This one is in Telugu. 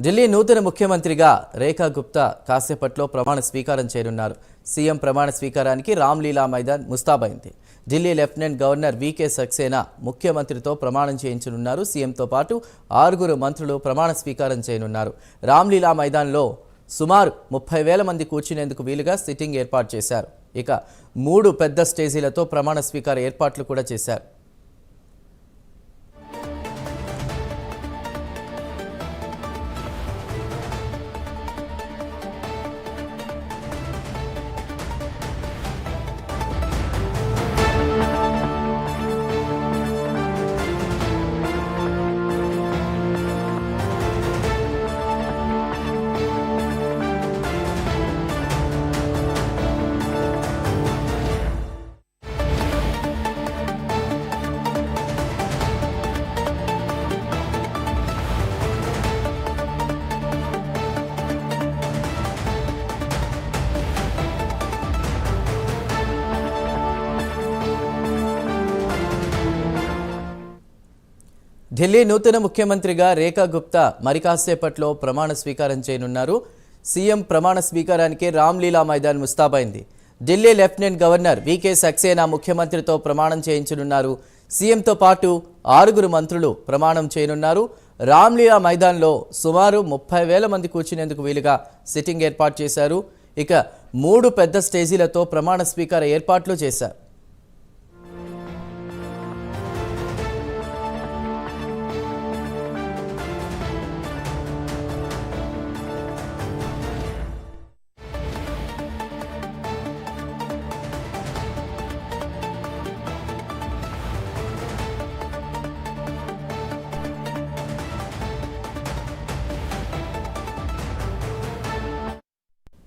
ఢిల్లీ నూతన ముఖ్యమంత్రిగా రేఖా గుప్తా కాసేపట్లో ప్రమాణ స్వీకారం చేయనున్నారు. సీఎం ప్రమాణ స్వీకారానికి రామ్లీలా మైదాన్ ముస్తాబైంది. ఢిల్లీ లెఫ్టినెంట్ గవర్నర్ వీకే సక్సేనా ముఖ్యమంత్రితో ప్రమాణం చేయించనున్నారు. సీఎంతో పాటు 6 మంత్రులు ప్రమాణ స్వీకారం చేయనున్నారు. రామ్లీలా మైదాన్లో సుమారు 30,000 మంది కూర్చునేందుకు వీలుగా సిట్టింగ్ ఏర్పాటు చేశారు. ఇక 3 పెద్ద స్టేజీలతో ప్రమాణ స్వీకార ఏర్పాట్లు కూడా చేశారు. ఢిల్లీ నూతన ముఖ్యమంత్రిగా రేఖా గుప్తా మరి కాసేపట్లో ప్రమాణ స్వీకారం చేయనున్నారు. సీఎం ప్రమాణ స్వీకారానికి రామ్లీలా మైదాన్ ముస్తాబైంది. ఢిల్లీ లెఫ్టినెంట్ గవర్నర్ వీకే సక్సేనా ముఖ్యమంత్రితో ప్రమాణం చేయించనున్నారు. సీఎంతో పాటు 6 మంత్రులు ప్రమాణం చేయనున్నారు. రామ్లీలా మైదాన్లో సుమారు 30,000 మంది కూర్చునేందుకు వీలుగా సిట్టింగ్ ఏర్పాటు చేశారు. ఇక 3 పెద్ద స్టేజీలతో ప్రమాణ స్వీకార ఏర్పాట్లు చేశారు.